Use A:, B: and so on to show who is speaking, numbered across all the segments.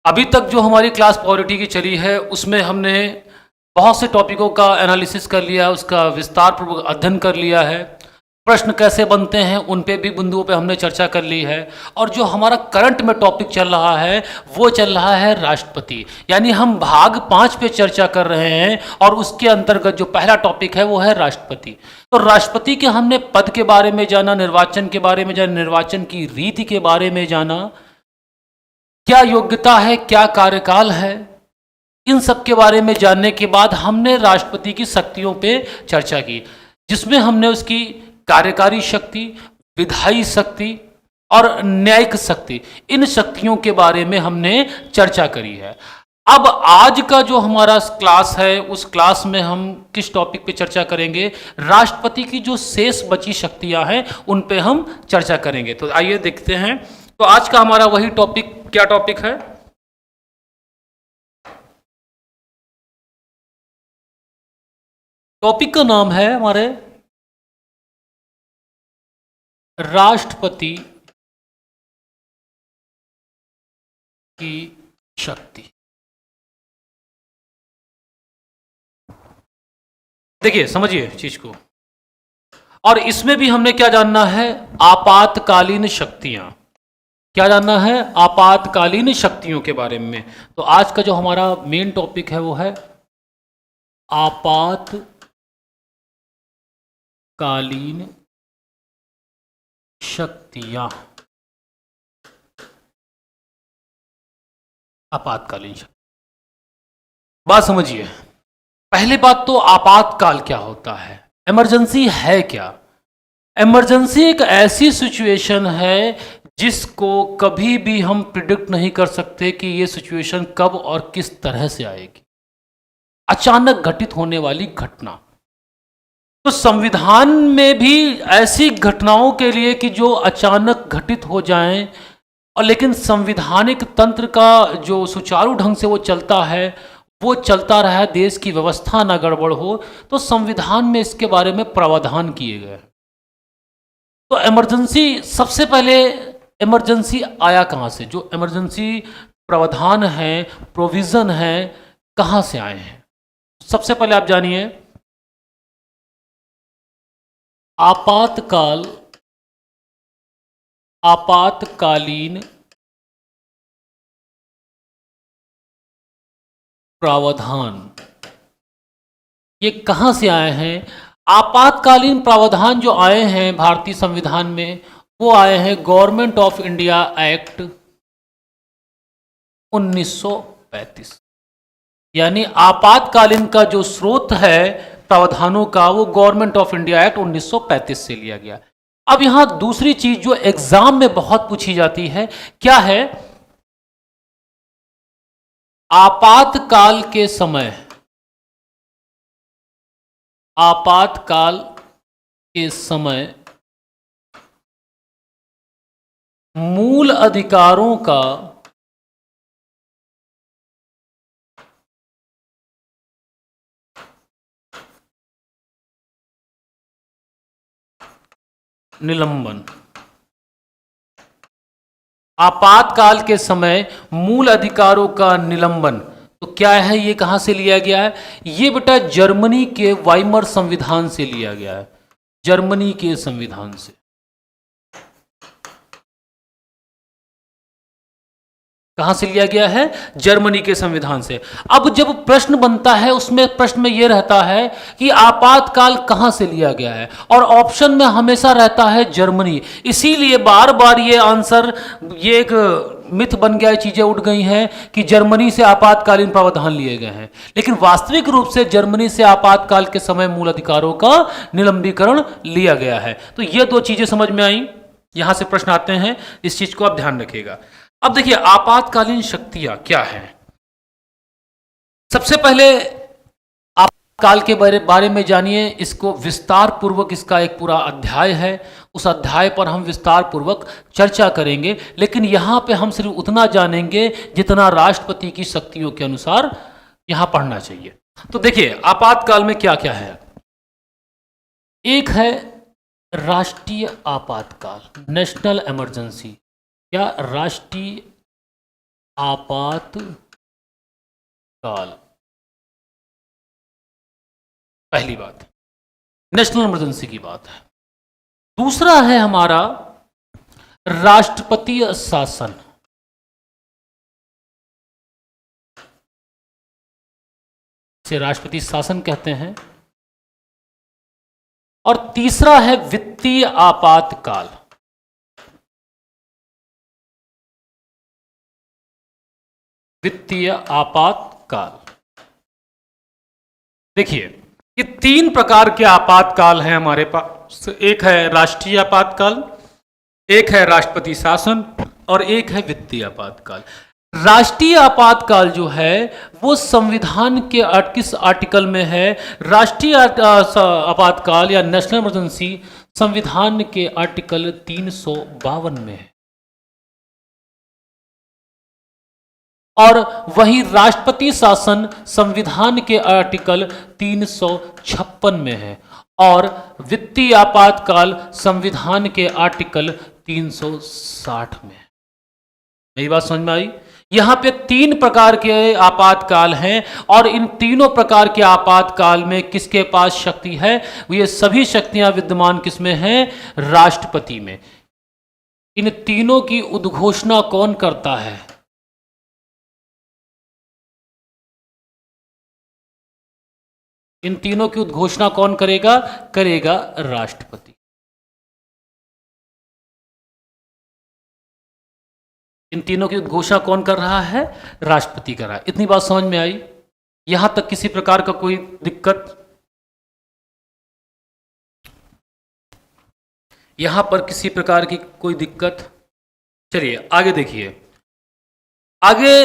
A: अभी तक जो हमारी क्लास पॉलिटी की चली है उसमें हमने बहुत से टॉपिकों का एनालिसिस कर लिया, उसका विस्तार पूर्वक अध्ययन कर लिया है। प्रश्न कैसे बनते हैं उन पे भी बिंदुओं पे हमने चर्चा कर ली है। और जो हमारा करंट में टॉपिक चल रहा है वो चल रहा है राष्ट्रपति, यानी हम भाग 5 पे चर्चा कर रहे हैं और उसके अंतर्गत जो पहला टॉपिक है वो है राष्ट्रपति। तो राष्ट्रपति के हमने पद के बारे में जाना, निर्वाचन के बारे में जाना, निर्वाचन की रीति के बारे में जाना, क्या योग्यता है, क्या कार्यकाल है, इन सब के बारे में जानने के बाद हमने राष्ट्रपति की शक्तियों पे चर्चा की, जिसमें हमने उसकी कार्यकारी शक्ति, विधायी शक्ति और न्यायिक शक्ति, इन शक्तियों के बारे में हमने चर्चा करी है। अब आज का जो हमारा क्लास है उस क्लास में हम किस टॉपिक पे चर्चा करेंगे? राष्ट्रपति की जो शेष बची शक्तियां हैं उन पे हम चर्चा करेंगे। तो आइए देखते हैं। तो आज का हमारा वही टॉपिक, क्या टॉपिक है? टॉपिक का नाम है हमारे राष्ट्रपति की शक्ति। देखिए, समझिए चीज को। और इसमें भी हमने क्या जानना है? आपातकालीन शक्तियां। क्या जानना है? आपातकालीन शक्तियों के बारे में। तो आज का जो हमारा मेन टॉपिक है वो है आपातकालीन शक्तियां। आपातकालीन शक्ति, बात समझिए। पहली बात तो आपातकाल क्या होता है, इमरजेंसी है क्या? इमरजेंसी एक ऐसी सिचुएशन है जिसको कभी भी हम प्रिडिक्ट नहीं कर सकते कि ये सिचुएशन कब और किस तरह से आएगी। अचानक घटित होने वाली घटना। तो संविधान में भी ऐसी घटनाओं के लिए कि जो अचानक घटित हो जाएं, और लेकिन संवैधानिक तंत्र का जो सुचारू ढंग से वो चलता है, वो चलता रहा, देश की व्यवस्था ना गड़बड़ हो, तो संविधान में इसके बारे में प्रावधान किए गए। तो इमरजेंसी, सबसे पहले इमरजेंसी आया कहाँ से? जो इमरजेंसी प्रावधान है, प्रोविज़न है, कहाँ से आए हैं? सबसे पहले आप जानिए, आपातकालीन प्रावधान ये कहाँ से आए हैं? आपातकालीन प्रावधान जो आए हैं भारतीय संविधान में, वो आए हैं गवर्नमेंट ऑफ इंडिया एक्ट 1935। यानी आपातकालीन का जो स्रोत है प्रावधानों का, वो गवर्नमेंट ऑफ इंडिया एक्ट 1935 से लिया गया। अब यहां दूसरी चीज जो एग्जाम में बहुत पूछी जाती है, क्या है? आपातकाल के समय, आपातकाल के समय मूल अधिकारों का निलंबन। आपातकाल के समय मूल अधिकारों का निलंबन, तो क्या है? ये कहां से लिया गया है? ये बेटा जर्मनी के वाइमर संविधान से लिया गया है। जर्मनी के संविधान से। कहां से लिया गया है? जर्मनी के संविधान से। अब जब प्रश्न बनता है उसमें प्रश्न में यह रहता है कि आपातकाल कहां से लिया गया है, और ऑप्शन में हमेशा रहता है जर्मनी। इसीलिए बार बार ये आंसर, ये एक मिथ बन गया है, चीजें उठ गई हैं कि जर्मनी से आपातकालीन प्रावधान लिए गए हैं, लेकिन वास्तविक रूप से जर्मनी से आपातकाल के समय मूल अधिकारों का निलंबीकरण लिया गया है। तो ये दो चीजें समझ में आई। यहां से प्रश्न आते हैं, इस चीज को आप ध्यान रखिएगा। अब देखिए, आपातकालीन शक्तियां क्या हैं। सबसे पहले आपातकाल के बारे में जानिए। इसको विस्तार पूर्वक, इसका एक पूरा अध्याय है, उस अध्याय पर हम विस्तार पूर्वक चर्चा करेंगे, लेकिन यहां पे हम सिर्फ उतना जानेंगे जितना राष्ट्रपति की शक्तियों के अनुसार यहां पढ़ना चाहिए। तो देखिए, आपातकाल में क्या क्या है। एक है राष्ट्रीय आपातकाल, नेशनल इमरजेंसी, या राष्ट्रीय आपातकाल, पहली बात नेशनल इमरजेंसी की बात है। दूसरा है हमारा राष्ट्रपतीय शासन, इसे राष्ट्रपति शासन कहते हैं। और तीसरा है वित्तीय आपातकाल। वित्तीय आपातकाल, देखिए ये तीन प्रकार के आपातकाल हैं हमारे पास। एक है राष्ट्रीय आपातकाल, एक है राष्ट्रपति शासन और एक है वित्तीय आपातकाल। राष्ट्रीय आपातकाल जो है वो संविधान के किस आर्टिकल में है? राष्ट्रीय आपातकाल या नेशनल इमरजेंसी संविधान के आर्टिकल 352 में है। और वही राष्ट्रपति शासन संविधान के आर्टिकल 356 में है। और वित्तीय आपातकाल संविधान के आर्टिकल 360 में है। मेरी बात समझ में आई? यहां पे तीन प्रकार के आपातकाल हैं और इन तीनों प्रकार के आपातकाल में किसके पास शक्ति है? ये सभी शक्तियां विद्यमान किसमें हैं? राष्ट्रपति में। इन तीनों की उद्घोषणा कौन करता है? इन तीनों की उद्घोषणा कौन करेगा? करेगा राष्ट्रपति। इन तीनों की उद्घोषणा कौन कर रहा है? राष्ट्रपति कर रहा है। इतनी बात समझ में आई? यहां तक किसी प्रकार का कोई दिक्कत? यहां पर किसी प्रकार की कोई दिक्कत? चलिए आगे देखिए। आगे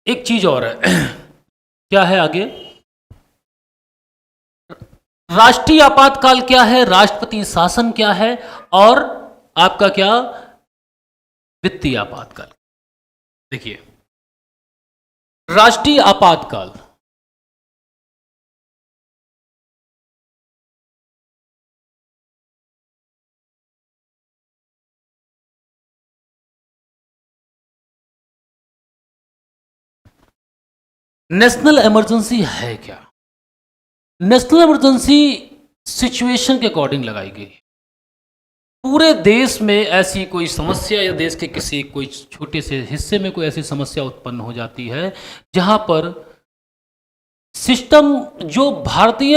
A: एक चीज और है। क्या है आगे? राष्ट्रीय आपातकाल क्या है, राष्ट्रपति शासन क्या है, और आपका क्या वित्तीय आपातकाल। देखिए राष्ट्रीय आपातकाल, नेशनल इमरजेंसी है क्या? नेशनल इमरजेंसी सिचुएशन के अकॉर्डिंग लगाई गई। पूरे देश में ऐसी कोई समस्या या देश के किसी कोई छोटे से हिस्से में कोई ऐसी समस्या उत्पन्न हो जाती है जहां पर सिस्टम जो भारतीय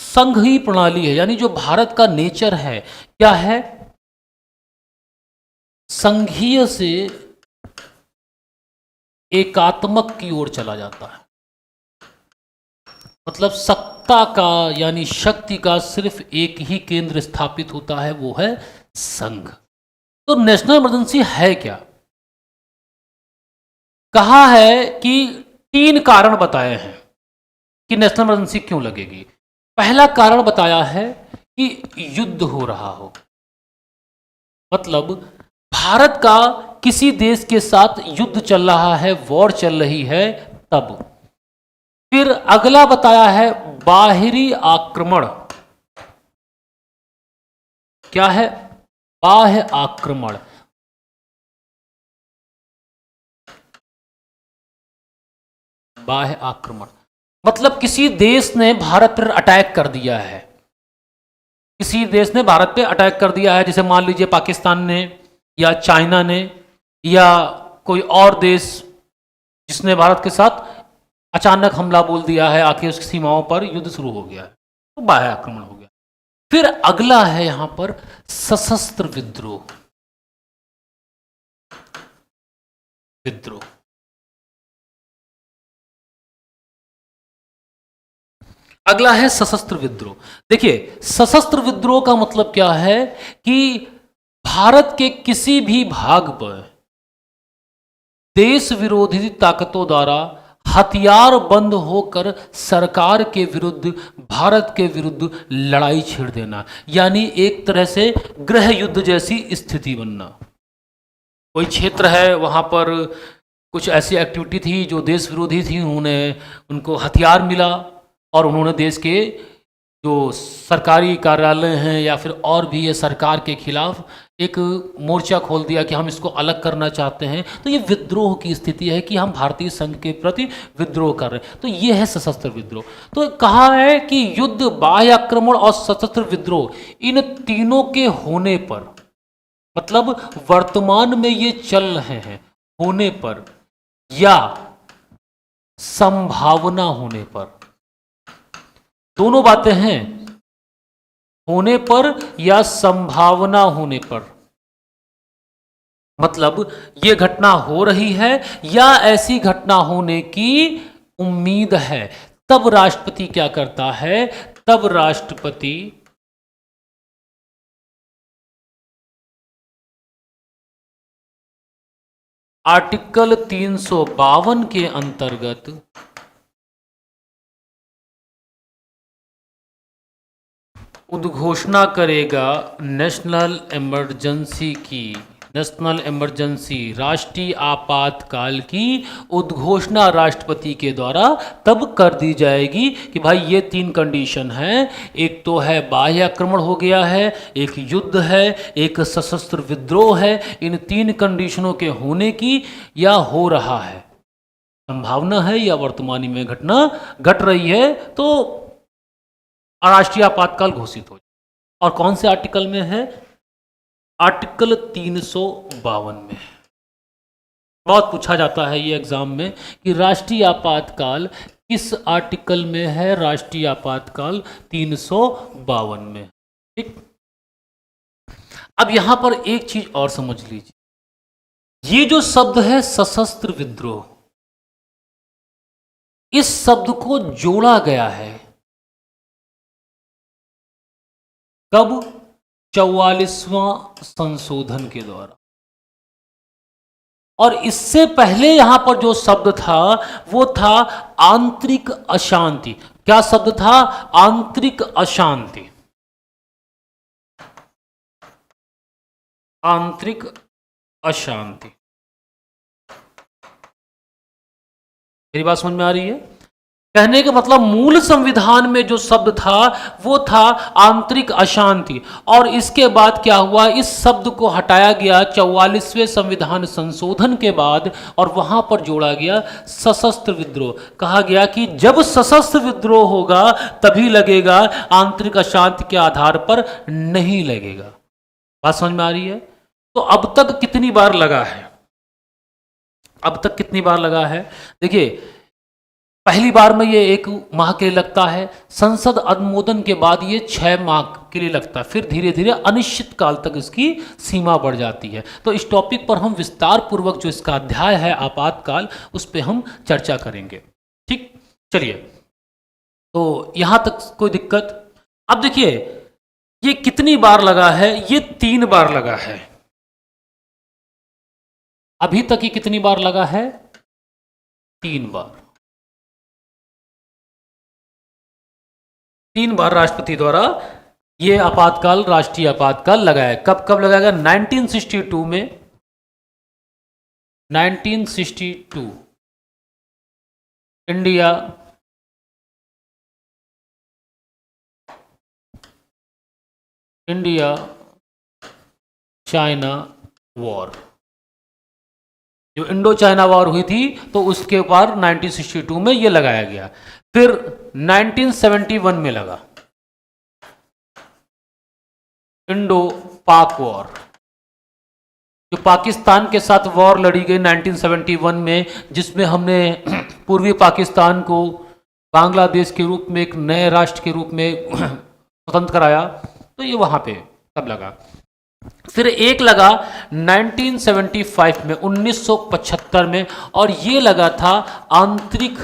A: संघीय प्रणाली है, यानी जो भारत का नेचर है, क्या है? संघीय से एकात्मक की ओर चला जाता है। मतलब सत्ता का यानी शक्ति का सिर्फ एक ही केंद्र स्थापित होता है, वो है संघ। तो नेशनल इमरजेंसी है क्या? कहा है कि तीन कारण बताए हैं कि नेशनल इमरजेंसी क्यों लगेगी। पहला कारण बताया है कि युद्ध हो रहा हो, मतलब भारत का किसी देश के साथ युद्ध चल रहा है, वॉर चल रही है, तब। फिर अगला बताया है बाहरी आक्रमण। क्या है? बाह्य आक्रमण। बाह्य आक्रमण मतलब किसी देश ने भारत पर अटैक कर दिया है। किसी देश ने भारत पे अटैक कर दिया है, जैसे मान लीजिए पाकिस्तान ने या चाइना ने या कोई और देश जिसने भारत के साथ अचानक हमला बोल दिया है, आके उसकी सीमाओं पर युद्ध शुरू हो गया है, तो बाह्य आक्रमण हो गया। फिर अगला है यहां पर सशस्त्र विद्रोह। विद्रोह अगला है सशस्त्र विद्रोह। देखिए सशस्त्र विद्रोह का मतलब क्या है कि भारत के किसी भी भाग पर देश विरोधी ताकतों द्वारा हथियार बंद होकर सरकार के विरुद्ध, भारत के विरुद्ध लड़ाई छेड़ देना, यानी एक तरह से गृह युद्ध जैसी स्थिति बनना। कोई क्षेत्र है, वहां पर कुछ ऐसी एक्टिविटी थी जो देश विरोधी थी, उनको हथियार मिला और उन्होंने देश के जो सरकारी कार्यालय हैं या फिर और भी ये सरकार के खिलाफ एक मोर्चा खोल दिया कि हम इसको अलग करना चाहते हैं, तो ये विद्रोह की स्थिति है कि हम भारतीय संघ के प्रति विद्रोह कर रहे हैं। तो ये है सशस्त्र विद्रोह। तो कहा है कि युद्ध, बाह्य आक्रमण और सशस्त्र विद्रोह, इन तीनों के होने पर, मतलब वर्तमान में ये चल रहे हैं होने पर या संभावना होने पर, दोनों बातें हैं, होने पर या संभावना होने पर, मतलब ये घटना हो रही है या ऐसी घटना होने की उम्मीद है, तब राष्ट्रपति क्या करता है? तब राष्ट्रपति आर्टिकल 352 के अंतर्गत उद्घोषणा करेगा नेशनल इमरजेंसी की, नेशनल इमरजेंसी, राष्ट्रीय आपातकाल की उद्घोषणा राष्ट्रपति के द्वारा तब कर दी जाएगी कि भाई ये तीन कंडीशन हैं, एक तो है बाह्य आक्रमण हो गया है, एक युद्ध है, एक सशस्त्र विद्रोह है, इन तीन कंडीशनों के होने की या हो रहा है, संभावना है या वर्तमान में घटना घट रही है, तो राष्ट्रीय आपातकाल घोषित हो जाए। और कौन से आर्टिकल में है? आर्टिकल 352 में। बहुत पूछा जाता है ये एग्जाम में कि राष्ट्रीय आपातकाल किस आर्टिकल में है? राष्ट्रीय आपातकाल 352 में। ठीक, अब यहां पर एक चीज और समझ लीजिए, ये जो शब्द है सशस्त्र विद्रोह, इस शब्द को जोड़ा गया है कब? 44वां संशोधन के द्वारा। और इससे पहले यहां पर जो शब्द था वो था आंतरिक अशांति। क्या शब्द था? आंतरिक अशांति। आंतरिक अशांति। मेरी बात समझ में आ रही है? कहने का मतलब मूल संविधान में जो शब्द था वो था आंतरिक अशांति, और इसके बाद क्या हुआ? इस शब्द को हटाया गया 44वें संविधान संशोधन के बाद, और वहां पर जोड़ा गया सशस्त्र विद्रोह। कहा गया कि जब सशस्त्र विद्रोह होगा तभी लगेगा, आंतरिक अशांति के आधार पर नहीं लगेगा। बात समझ में आ रही है? तो अब तक कितनी बार लगा है? अब तक कितनी बार लगा है? देखिए, पहली बार में ये 1 माह के लिए लगता है, संसद अनुमोदन के बाद ये 6 माह के लिए लगता है, फिर धीरे धीरे अनिश्चित काल तक इसकी सीमा बढ़ जाती है। तो इस टॉपिक पर हम विस्तार पूर्वक जो इसका अध्याय है आपातकाल, उस पर हम चर्चा करेंगे। ठीक, चलिए, तो यहां तक कोई दिक्कत? अब देखिए, ये कितनी बार लगा है? ये 3 बार लगा है। अभी तक ये कितनी बार लगा है? 3 बार। 3 बार राष्ट्रपति द्वारा ये आपातकाल, राष्ट्रीय आपातकाल लगाया। कब कब लगाया? 1962 में, 1962 इंडिया चाइना वॉर, जो इंडो चाइना वॉर हुई थी, तो उसके बाद 1962 में ये लगाया गया। फिर 1971 में लगा इंडो पाक वॉर, जो पाकिस्तान के साथ वॉर लड़ी गई 1971 में, जिसमें हमने पूर्वी पाकिस्तान को बांग्लादेश के रूप में एक नए राष्ट्र के रूप में स्वतंत्र कराया। तो ये वहां पे तब लगा। फिर एक लगा 1975 में, 1975 में, और ये लगा था आंतरिक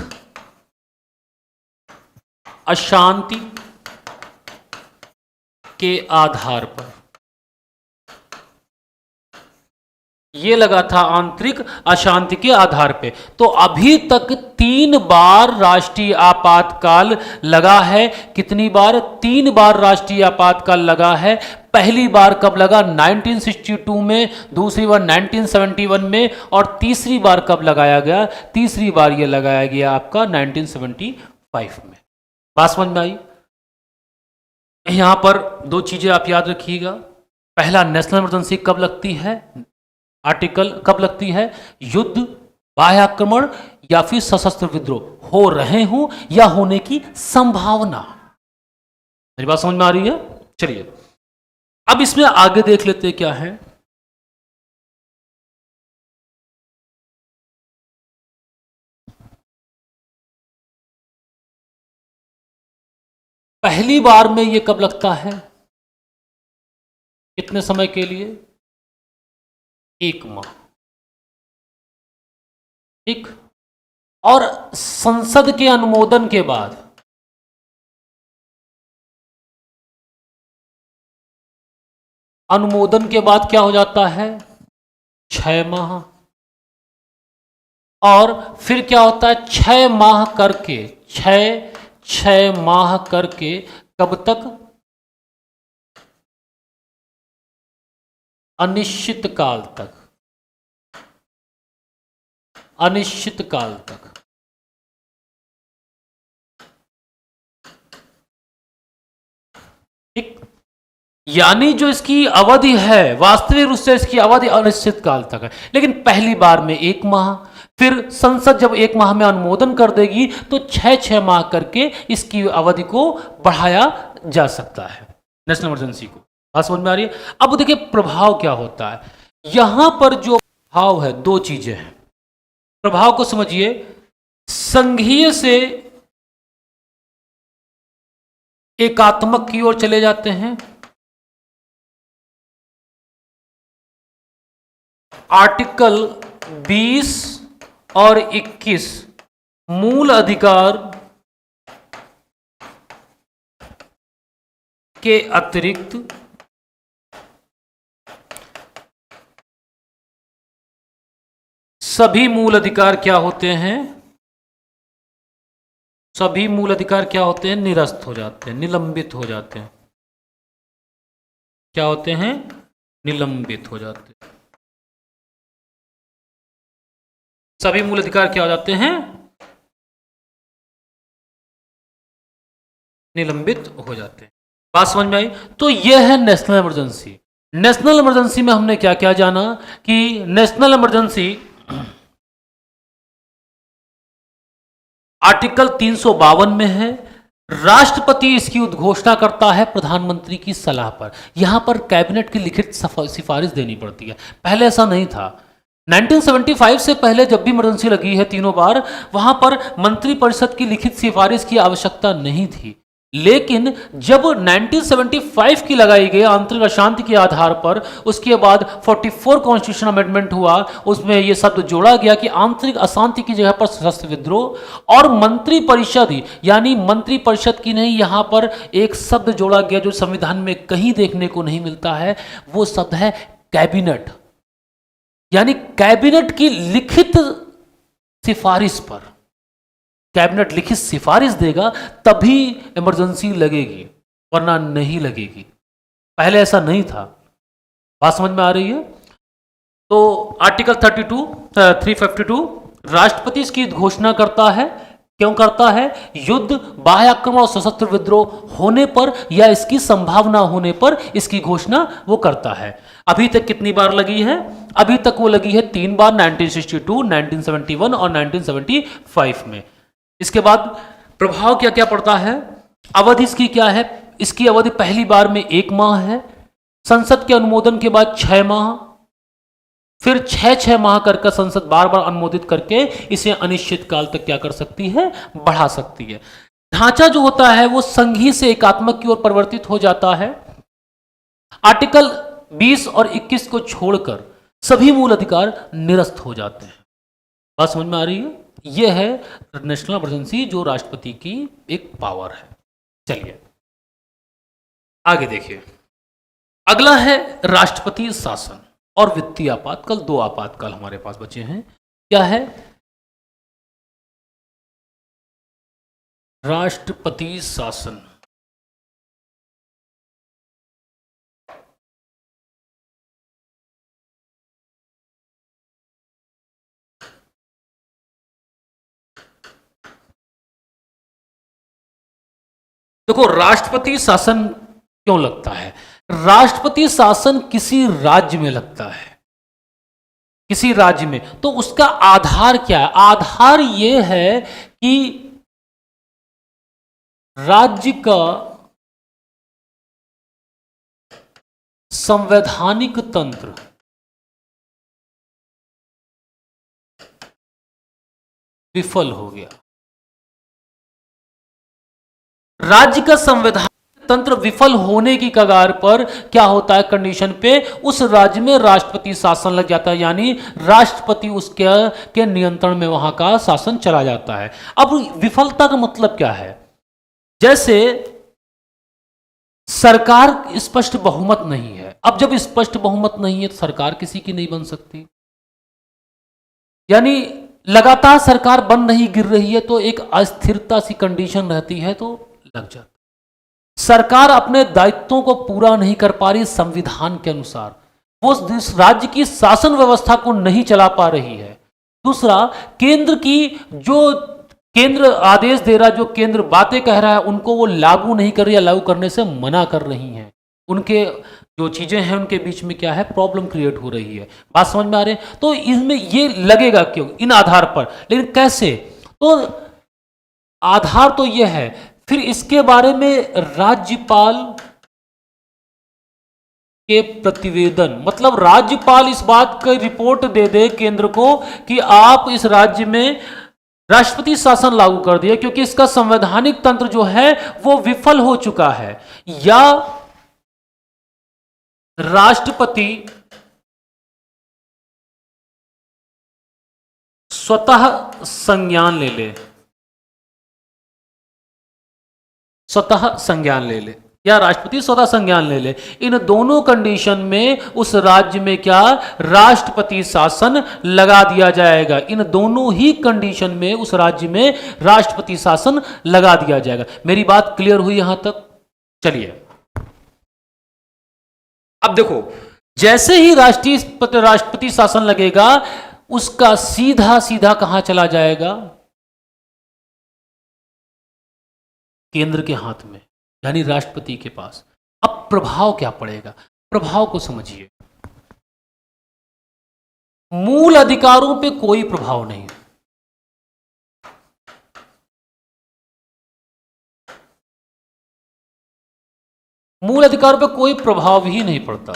A: अशांति के आधार पर। ये लगा था आंतरिक अशांति के आधार पे। तो अभी तक 3 बार राष्ट्रीय आपातकाल लगा है। कितनी बार? 3 बार राष्ट्रीय आपातकाल लगा है। पहली बार कब लगा? 1962 में, दूसरी बार 1971 में, और तीसरी बार कब लगाया गया? तीसरी बार ये लगाया गया आपका 1975 में। बात समझ में आई? यहां पर 2 चीजें आप याद रखिएगा। पहला, नेशनल इमरजेंसी कब लगती है, आर्टिकल कब लगती है, युद्ध, बाह्य आक्रमण या फिर सशस्त्र विद्रोह हो रहे हों या होने की संभावना। मेरी बात समझ में आ रही है? चलिए अब इसमें आगे देख लेते क्या है। पहली बार में ये कब लगता है, कितने समय के लिए, 1 माह, ठीक। और संसद के अनुमोदन के बाद क्या हो जाता है, 6 माह। और फिर क्या होता है, 6 माह करके, 6 माह करके कब तक, अनिश्चित काल तक, अनिश्चित काल तक। ठीक, यानी जो इसकी अवधि है वास्तविक रूप से इसकी अवधि अनिश्चित काल तक है, लेकिन पहली बार में 1 माह, फिर संसद जब 1 माह में अनुमोदन कर देगी तो 6 माह करके इसकी अवधि को बढ़ाया जा सकता है, नेशनल इमरजेंसी को। बात समझ में आ रही है? अब देखिए प्रभाव क्या होता है, यहां पर जो प्रभाव है, 2 चीजें हैं। प्रभाव को समझिए, संघीय से एकात्मक की ओर चले जाते हैं। आर्टिकल 20 और 21 मूल अधिकार के अतिरिक्त सभी मूल अधिकार क्या होते हैं, सभी मूल अधिकार क्या होते हैं, निरस्त हो जाते हैं, निलंबित हो जाते हैं। क्या होते हैं, निलंबित हो जाते हैं। सभी मूल अधिकार क्या हो जाते हैं, निलंबित हो जाते हैं। बात समझ में आई? तो यह है नेशनल इमरजेंसी। नेशनल इमरजेंसी में हमने क्या क्या जाना कि नेशनल इमरजेंसी आर्टिकल 352 में है। राष्ट्रपति इसकी उद्घोषणा करता है प्रधानमंत्री की सलाह पर। यहां पर कैबिनेट की लिखित सिफारिश देनी पड़ती है, पहले ऐसा नहीं था। 1975 से पहले जब भी इमरजेंसी लगी है तीनों बार, वहां पर मंत्रिपरिषद की लिखित सिफारिश की आवश्यकता नहीं थी। लेकिन जब 1975 की लगाई गई आंतरिक अशांति के आधार पर, उसके बाद 44 कॉन्स्टिट्यूशन अमेंडमेंट हुआ, उसमें यह शब्द जोड़ा गया कि आंतरिक अशांति की जगह पर सशस्त्र विद्रोह। और मंत्रिपरिषद, यानी मंत्रिपरिषद की नहीं, यहां पर एक शब्द जोड़ा गया जो संविधान में कहीं देखने को नहीं मिलता है, वो शब्द है कैबिनेट। यानी कैबिनेट की लिखित सिफारिश पर, कैबिनेट लिखित सिफारिश देगा तभी इमरजेंसी लगेगी, वरना नहीं लगेगी। पहले ऐसा नहीं था। बात समझ में आ रही है? तो आर्टिकल 352 राष्ट्रपति इसकी घोषणा करता है। क्यों करता है? युद्ध, बाह्य आक्रमण और सशस्त्र विद्रोह होने पर या इसकी संभावना होने पर इसकी घोषणा वो करता है। अभी तक कितनी बार लगी है? अभी तक वो लगी है 3 बार, 1962, 1971 और 1975 में। इसके बाद प्रभाव क्या क्या पड़ता है, अवधि इसकी क्या है? इसकी अवधि पहली बार में 1 माह है, संसद के अनुमोदन के बाद 6 माह, फिर 6 माह करके संसद बार बार अनुमोदित करके इसे अनिश्चित काल तक क्या कर सकती है, बढ़ा सकती है। ढांचा जो होता है वो संघीय से एकात्मक की ओर परिवर्तित हो जाता है। आर्टिकल 20 और 21 को छोड़कर सभी मूल अधिकार निरस्त हो जाते हैं। बात समझ में आ रही है? यह है नेशनल इमरजेंसी, जो राष्ट्रपति की एक पावर है। चलिए आगे देखिए, अगला है राष्ट्रपति शासन और वित्तीय आपातकाल। 2 आपातकाल हमारे पास बचे हैं। क्या है? राष्ट्रपति शासन। देखो, राष्ट्रपति शासन क्यों लगता है? राष्ट्रपति शासन किसी राज्य में लगता है, किसी राज्य में, तो उसका आधार क्या है? आधार यह है कि राज्य का संवैधानिक तंत्र विफल हो गया। राज्य का संवैधानिक तंत्र विफल होने की कगार पर क्या होता है? कंडीशन पे उस राज्य में राष्ट्रपति शासन लग जाता है, यानी राष्ट्रपति उसके के नियंत्रण में वहां का शासन चला जाता है। अब विफलता का मतलब क्या है? जैसे सरकार स्पष्ट बहुमत नहीं है। अब जब स्पष्ट बहुमत नहीं है तो सरकार किसी की नहीं बन सकती, यानी लगातार सरकार बन नहीं गिर रही है तो एक अस्थिरता सी कंडीशन रहती है तो लग जाता। सरकार अपने दायित्वों को पूरा नहीं कर पा रही संविधान के अनुसार, वो इस राज्य की शासन व्यवस्था को नहीं चला पा रही है। दूसरा, केंद्र की जो केंद्र आदेश दे रहा है, जो केंद्र बातें कह रहा है, उनको वो लागू नहीं कर रही है, लागू करने से मना कर रही हैं। उनके जो चीजें हैं उनके बीच में क्या है? प्रॉब्लम क्रिएट हो रही है। बात समझ में आ रही है? तो इसमें ये लगेगा क्यों इन आधार पर, लेकिन कैसे? तो आधार तो ये है, फिर इसके बारे में राज्यपाल के प्रतिवेदन, मतलब राज्यपाल इस बात का रिपोर्ट दे दे केंद्र को कि आप इस राज्य में राष्ट्रपति शासन लागू कर दिया क्योंकि इसका संवैधानिक तंत्र जो है वो विफल हो चुका है, या राष्ट्रपति स्वतः संज्ञान ले ले, स्वतः संज्ञान ले ले, या राष्ट्रपति स्वतः संज्ञान ले ले। इन दोनों कंडीशन में उस राज्य में क्या? राष्ट्रपति शासन लगा दिया जाएगा। इन दोनों ही कंडीशन में उस राज्य में राष्ट्रपति शासन लगा दिया जाएगा। मेरी बात क्लियर हुई यहां तक? चलिए अब देखो, जैसे ही राष्ट्रपति शासन लगेगा उसका सीधा सीधा कहां चला जाएगा? केंद्र के हाथ में, यानी राष्ट्रपति के पास। अब प्रभाव क्या पड़ेगा? प्रभाव को समझिए। मूल अधिकारों पे कोई प्रभाव नहीं, मूल अधिकारों पे कोई प्रभाव ही नहीं पड़ता।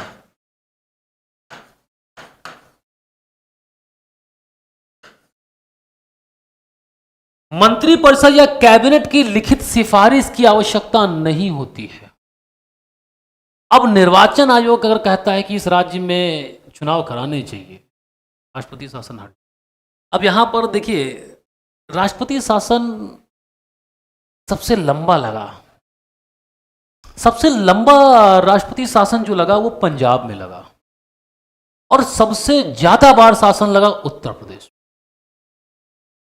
A: मंत्रिपरिषद या कैबिनेट की लिखित सिफारिश की आवश्यकता नहीं होती है। अब निर्वाचन आयोग अगर कहता है कि इस राज्य में चुनाव कराने चाहिए, राष्ट्रपति शासन हट। अब यहां पर देखिए, राष्ट्रपति शासन सबसे लंबा लगा, सबसे लंबा राष्ट्रपति शासन जो लगा वो पंजाब में लगा, और सबसे ज्यादा बार शासन लगा उत्तर प्रदेश,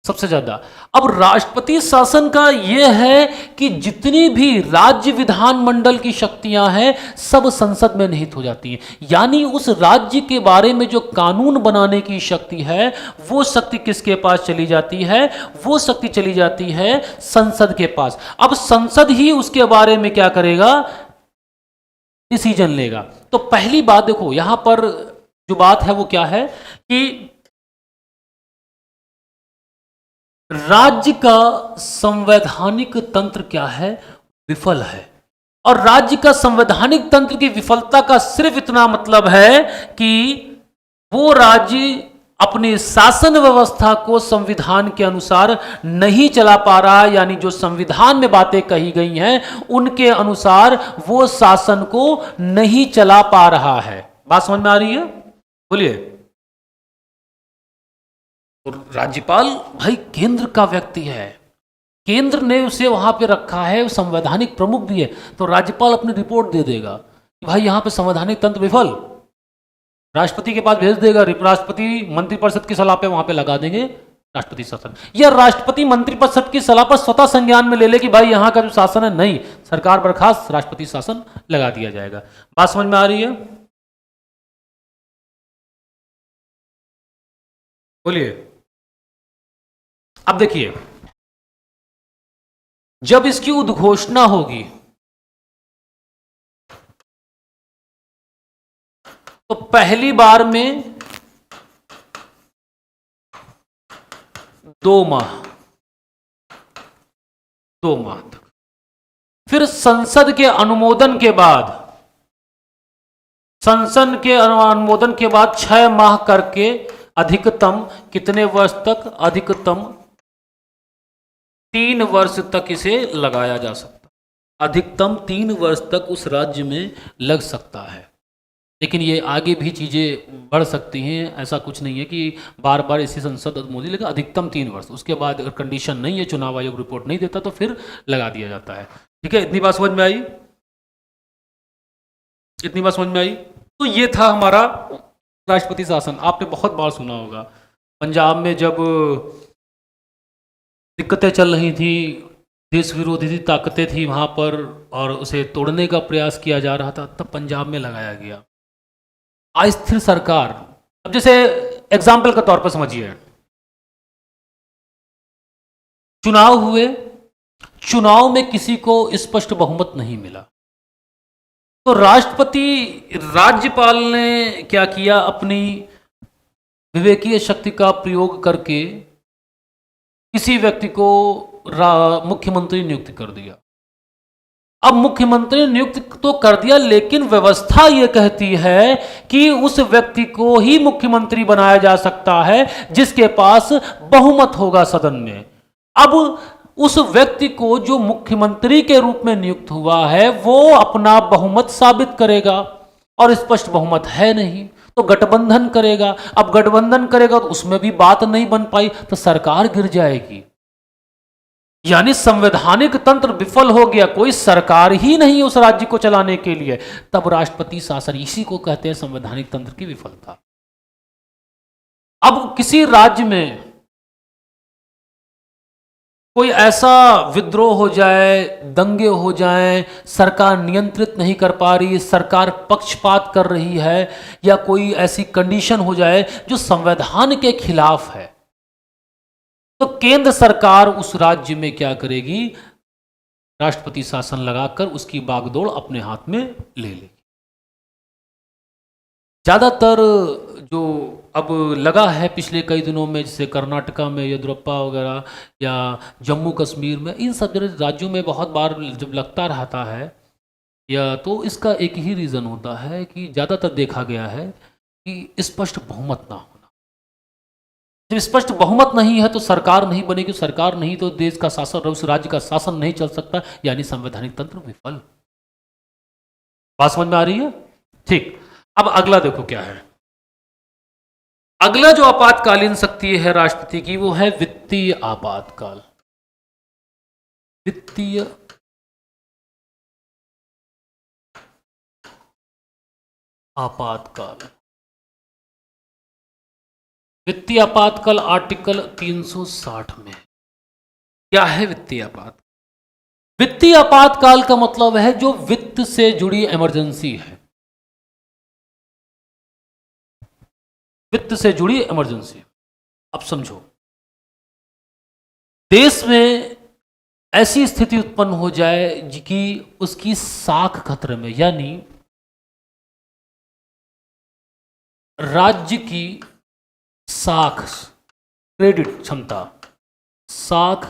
A: सबसे ज्यादा। अब राष्ट्रपति शासन का यह है कि जितनी भी राज्य विधानमंडल की शक्तियां हैं सब संसद में निहित हो जाती हैं, यानी उस राज्य के बारे में जो कानून बनाने की शक्ति है वो शक्ति किसके पास चली जाती है? वो शक्ति चली जाती है संसद के पास। अब संसद ही उसके बारे में क्या करेगा? डिसीजन लेगा। तो पहली बात देखो, यहां पर जो बात है वो क्या है कि राज्य का संवैधानिक तंत्र क्या है? विफल है। और राज्य का संवैधानिक तंत्र की विफलता का सिर्फ इतना मतलब है कि वो राज्य अपनी शासन व्यवस्था को संविधान के अनुसार नहीं चला पा रहा, यानी जो संविधान में बातें कही गई हैं उनके अनुसार वो शासन को नहीं चला पा रहा है। बात समझ में आ रही है? बोलिए। तो राज्यपाल भाई केंद्र का व्यक्ति है, केंद्र ने उसे वहां पे रखा है, संवैधानिक प्रमुख भी है, तो राज्यपाल अपनी रिपोर्ट दे देगा कि भाई यहां पे संवैधानिक तंत्र विफल, राष्ट्रपति के पास भेज देगा, राष्ट्रपति मंत्रिपरिषद की सलाह पे वहां पे लगा देंगे राष्ट्रपति शासन, या राष्ट्रपति मंत्रिपरिषद की सलाह पर स्वतः संज्ञान में ले ले कि भाई यहां का जो शासन है नहीं, सरकार बर्खास्त, राष्ट्रपति शासन लगा दिया जाएगा। बात समझ में आ रही है? बोलिए। अब देखिए, जब इसकी उद्घोषणा होगी तो पहली बार में 2 माह, 2 माह तक। फिर संसद के अनुमोदन के बाद, संसद के अनुमोदन के बाद 6 माह करके अधिकतम कितने वर्ष तक? अधिकतम 3 वर्ष तक इसे लगाया जा सकता, अधिकतम 3 वर्ष तक उस राज्य में लग सकता है। लेकिन ये आगे भी चीज़ें बढ़ सकती हैं, ऐसा कुछ नहीं है कि बार बार इसी संसद अनुमोदन, लेकिन अधिकतम 3 वर्ष। उसके बाद अगर कंडीशन नहीं है, चुनाव आयोग रिपोर्ट नहीं देता, तो फिर लगा दिया जाता है। ठीक है, इतनी बात समझ में आई? इतनी बात समझ में आई? तो ये था हमारा राष्ट्रपति शासन। आपने बहुत बार सुना होगा, पंजाब में जब दिक्कतें चल रही थी, देश विरोधी ताकतें थी वहाँ पर, और उसे तोड़ने का प्रयास किया जा रहा था, तब पंजाब में लगाया गया अस्थिर सरकार। अब जैसे एग्जाम्पल के तौर पर समझिए, चुनाव हुए, चुनाव में किसी को स्पष्ट बहुमत नहीं मिला, तो राष्ट्रपति, राज्यपाल ने क्या किया? अपनी विवेकीय शक्ति का प्रयोग करके किसी व्यक्ति को मुख्यमंत्री नियुक्त कर दिया। अब मुख्यमंत्री नियुक्त तो कर दिया, लेकिन व्यवस्था यह कहती है कि उस व्यक्ति को ही मुख्यमंत्री बनाया जा सकता है जिसके पास बहुमत होगा सदन में। अब उस व्यक्ति को जो मुख्यमंत्री के रूप में नियुक्त हुआ है वो अपना बहुमत साबित करेगा, और स्पष्ट बहुमत है नहीं तो गठबंधन करेगा। अब गठबंधन करेगा तो उसमें भी बात नहीं बन पाई तो सरकार गिर जाएगी, यानी संवैधानिक तंत्र विफल हो गया, कोई सरकार ही नहीं उस राज्य को चलाने के लिए। तब राष्ट्रपति शासन, इसी को कहते हैं संवैधानिक तंत्र की विफलता। अब किसी राज्य में कोई ऐसा विद्रोह हो जाए, दंगे हो जाए, सरकार नियंत्रित नहीं कर पा रही, सरकार पक्षपात कर रही है, या कोई ऐसी कंडीशन हो जाए जो संविधान के खिलाफ है, तो केंद्र सरकार उस राज्य में क्या करेगी? राष्ट्रपति शासन लगाकर उसकी बागडोर अपने हाथ में ले लेगी। ज्यादातर जो अब लगा है पिछले कई दिनों में, जैसे कर्नाटका में येदियुरप्पा वगैरह, या जम्मू कश्मीर में, इन सब राज्यों में बहुत बार जब लगता रहता है, या तो इसका एक ही रीज़न होता है कि ज़्यादातर देखा गया है कि स्पष्ट बहुमत ना होना। जब स्पष्ट बहुमत नहीं है तो सरकार नहीं बनेगी, सरकार नहीं तो देश का शासन, उस राज्य का शासन नहीं चल सकता, यानी संवैधानिक तंत्र विफल। बात समझ में आ रही है? ठीक, अब अगला देखो क्या है। अगला जो आपातकालीन शक्ति है राष्ट्रपति की, वो है वित्तीय आपातकाल। वित्तीय आपातकाल, वित्तीय आपातकाल आर्टिकल 360 में क्या है? वित्तीय आपातकाल, वित्तीय आपातकाल का मतलब है जो वित्त से जुड़ी इमरजेंसी है, वित्त से जुड़ी इमरजेंसी। अब समझो, देश में ऐसी स्थिति उत्पन्न हो जाए कि उसकी साख खतरे में, यानी राज्य की साख, क्रेडिट क्षमता, साख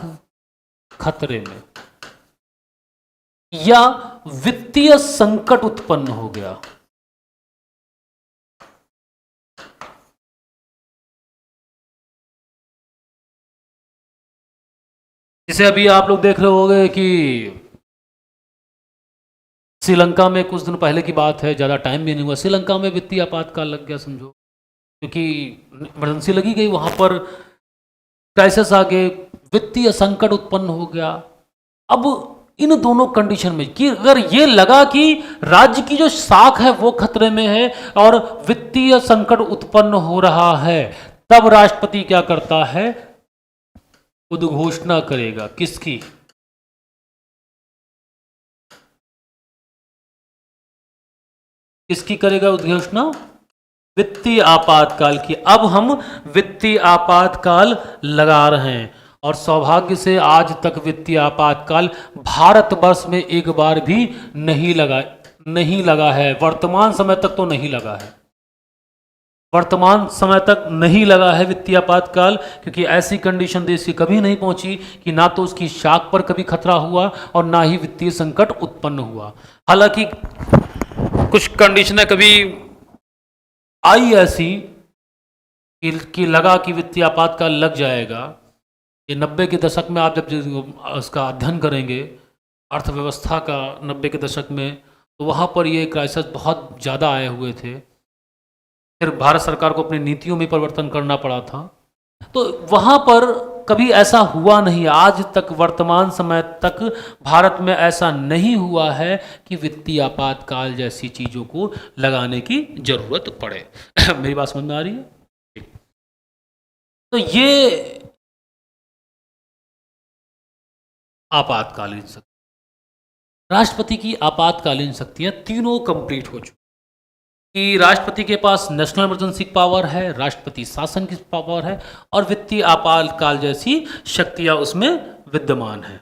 A: खतरे में, या वित्तीय संकट उत्पन्न हो गया। जैसे अभी आप लोग देख रहे होंगे कि श्रीलंका में कुछ दिन पहले की बात है, ज़्यादा टाइम भी नहीं हुआ, श्रीलंका में वित्तीय आपातकाल लग गया, समझो, क्योंकि इमरजेंसी लगी गई, वहाँ पर क्राइसिस आ गए, वित्तीय संकट उत्पन्न हो गया। अब इन दोनों कंडीशन में कि अगर ये लगा कि राज्य की जो साख है वो खतरे में है और वित्तीय संकट उत्पन्न हो रहा है, तब राष्ट्रपति क्या करता है? उद्घोषणा करेगा। किसकी? किसकी करेगा उद्घोषणा? वित्तीय आपातकाल की। अब हम वित्तीय आपातकाल लगा रहे हैं, और सौभाग्य से आज तक वित्तीय आपातकाल भारतवर्ष में एक बार भी नहीं लगा है, वर्तमान समय तक तो नहीं लगा है। वर्तमान समय तक नहीं लगा है वित्तीय आपातकाल, क्योंकि ऐसी कंडीशन देश की कभी नहीं पहुंची कि ना तो उसकी शाख पर कभी खतरा हुआ और ना ही वित्तीय संकट उत्पन्न हुआ। हालांकि कुछ कंडीशनें कभी आई ऐसी कि लगा कि वित्तीय आपातकाल लग जाएगा। ये 90 के दशक में आप जब उसका अध्ययन करेंगे अर्थव्यवस्था का, 90 के दशक में, तो वहाँ पर ये क्राइसिस बहुत ज़्यादा आए हुए थे। फिर भारत सरकार को अपनी नीतियों में परिवर्तन करना पड़ा था। तो वहाँ पर कभी ऐसा हुआ नहीं, आज तक वर्तमान समय तक भारत में ऐसा नहीं हुआ है कि वित्तीय आपातकाल जैसी चीज़ों को लगाने की जरूरत पड़े। मेरी बात समझ में आ रही है? तो ये आपातकालीन शक्ति, राष्ट्रपति की आपातकालीन शक्तियां तीनों कंप्लीट हो चुकी कि राष्ट्रपति के पास नेशनल इमरजेंसी पावर है, राष्ट्रपति शासन की पावर है और वित्तीय आपातकाल जैसी शक्तियां उसमें विद्यमान है।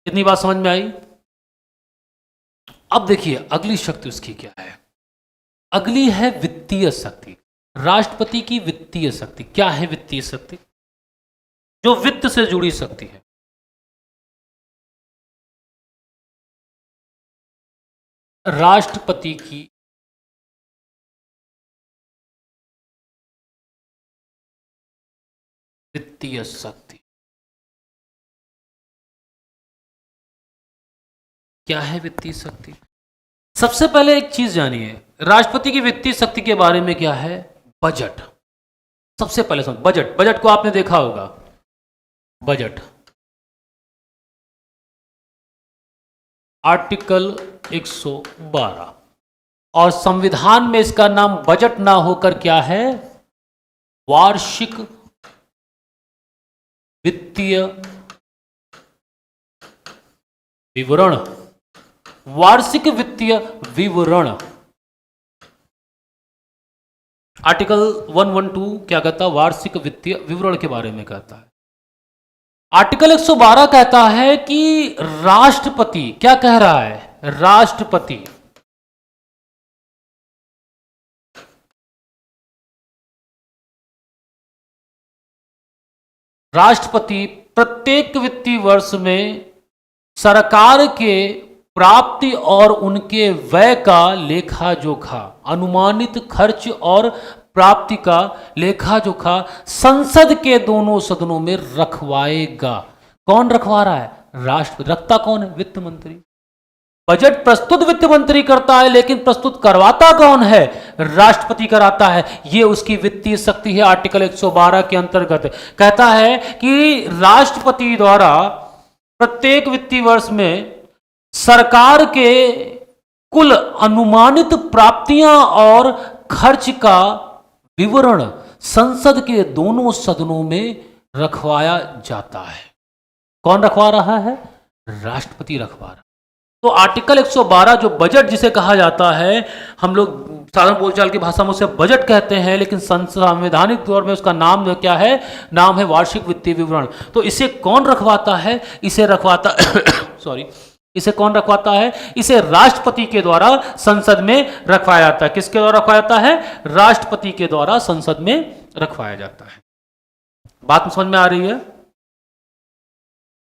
A: इतनी बात समझ में आई? अब देखिए अगली शक्ति उसकी क्या है। अगली है वित्तीय शक्ति। राष्ट्रपति की वित्तीय शक्ति क्या है? वित्तीय शक्ति जो वित्त से जुड़ी शक्ति है। राष्ट्रपति की वित्तीय शक्ति क्या है? वित्तीय शक्ति, सबसे पहले एक चीज जानिए, राष्ट्रपति की वित्तीय शक्ति के बारे में क्या है? बजट। सबसे पहले समझ, बजट। बजट को आपने देखा होगा, बजट आर्टिकल 112, और संविधान में इसका नाम बजट ना होकर क्या है? वार्षिक वित्तीय विवरण। वार्षिक वित्तीय विवरण आर्टिकल 112 क्या कहता है? वार्षिक वित्तीय विवरण के बारे में कहता है। आर्टिकल 112 कहता है कि राष्ट्रपति, क्या कह रहा है? राष्ट्रपति राष्ट्रपति प्रत्येक वित्तीय वर्ष में सरकार के प्राप्ति और उनके व्यय का लेखा जोखा, अनुमानित खर्च और प्राप्ति का लेखा जोखा संसद के दोनों सदनों में रखवाएगा। कौन रखवा रहा है? राष्ट्रपति। रखता कौन है? वित्त मंत्री। बजट प्रस्तुत वित्त मंत्री करता है, लेकिन प्रस्तुत करवाता कौन है? राष्ट्रपति कराता है। ये उसकी वित्तीय शक्ति है। आर्टिकल 112 के अंतर्गत कहता है कि राष्ट्रपति द्वारा प्रत्येक वित्तीय वर्ष में सरकार के कुल अनुमानित प्राप्तियां और खर्च का विवरण संसद के दोनों सदनों में रखवाया जाता है। कौन रखवा रहा है? राष्ट्रपति रखवा रहा है। तो आर्टिकल 112 जो बजट जिसे कहा जाता है, हम लोग साधारण बोलचाल की भाषा में उसे बजट कहते हैं, लेकिन संवैधानिक तौर में उसका नाम क्या है? नाम है वार्षिक वित्तीय विवरण। तो इसे कौन रखवाता है? इसे रखवाता सॉरी इसे कौन रखवाता है? इसे राष्ट्रपति के द्वारा संसद में रखवाया जाता है। किसके द्वारा रखवाया जाता है? राष्ट्रपति के द्वारा संसद में रखवाया जाता है। बात समझ में आ रही है?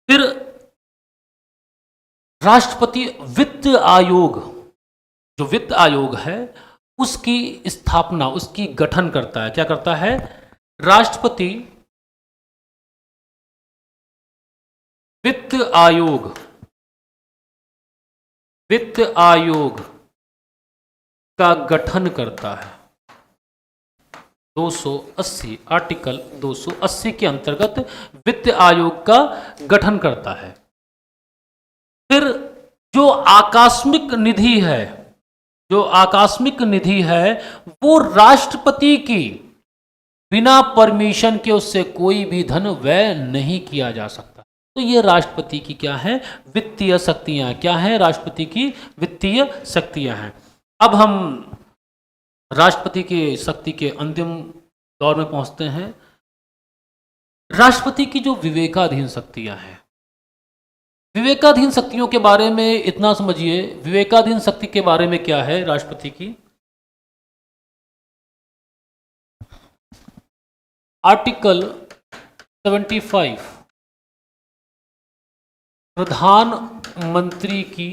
A: फिर राष्ट्रपति वित्त आयोग, जो वित्त आयोग है उसकी स्थापना, उसकी गठन करता है। क्या करता है? राष्ट्रपति वित्त आयोग, वित्त आयोग का गठन करता है। 280 आर्टिकल 280 के अंतर्गत वित्त आयोग का गठन करता है। फिर जो आकस्मिक निधि है, जो आकस्मिक निधि है वो राष्ट्रपति की बिना परमिशन के उससे कोई भी धन व्यय नहीं किया जा सकता। तो ये राष्ट्रपति की क्या है? वित्तीय शक्तियां। क्या है? राष्ट्रपति की वित्तीय शक्तियां हैं। अब हम राष्ट्रपति की शक्ति के अंतिम दौर में पहुंचते हैं। राष्ट्रपति की जो विवेकाधीन शक्तियां हैं, विवेकाधीन शक्तियों के बारे में इतना समझिए। विवेकाधीन शक्ति के बारे में क्या है राष्ट्रपति की? आर्टिकल 75 प्रधानमंत्री की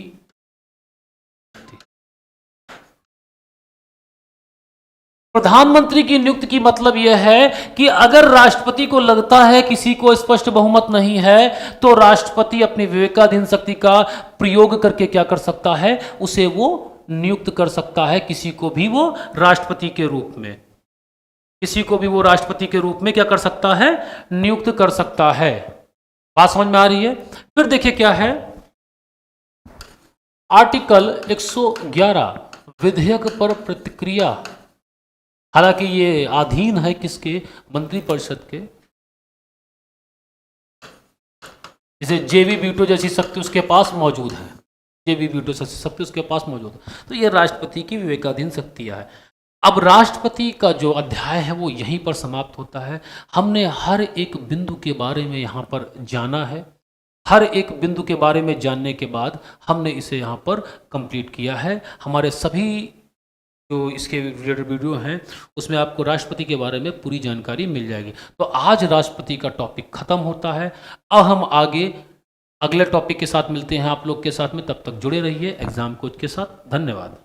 A: प्रधानमंत्री की नियुक्ति की मतलब यह है कि अगर राष्ट्रपति को लगता है किसी को स्पष्ट बहुमत नहीं है तो राष्ट्रपति अपनी विवेकाधीन शक्ति का प्रयोग करके क्या कर सकता है, उसे वो नियुक्त कर सकता है, किसी को भी वो राष्ट्रपति के रूप में, किसी को भी वो राष्ट्रपति के रूप में क्या कर सकता है, नियुक्त कर सकता है। बात समझ में आ रही है? फिर देखिए क्या है, आर्टिकल 111 विधेयक पर प्रतिक्रिया। हालांकि ये अधीन है किसके, मंत्रिपरिषद के। जैसे जेबी वीटो जैसी शक्ति उसके पास मौजूद है, जेबी वीटो जैसी शक्ति उसके पास मौजूद है, तो ये राष्ट्रपति की विवेकाधीन शक्तियां है। अब राष्ट्रपति का जो अध्याय है वो यहीं पर समाप्त होता है। हमने हर एक बिंदु के बारे में यहाँ पर जाना है, हर एक बिंदु के बारे में जानने के बाद हमने इसे यहाँ पर कंप्लीट किया है। हमारे सभी जो इसके रिलेटेड वीडियो हैं उसमें आपको राष्ट्रपति के बारे में पूरी जानकारी मिल जाएगी। तो आज राष्ट्रपति का टॉपिक खत्म होता है। अब हम आगे अगले टॉपिक के साथ मिलते हैं आप लोग के साथ में, तब तक जुड़े रहिए एग्जाम कोच के साथ। धन्यवाद।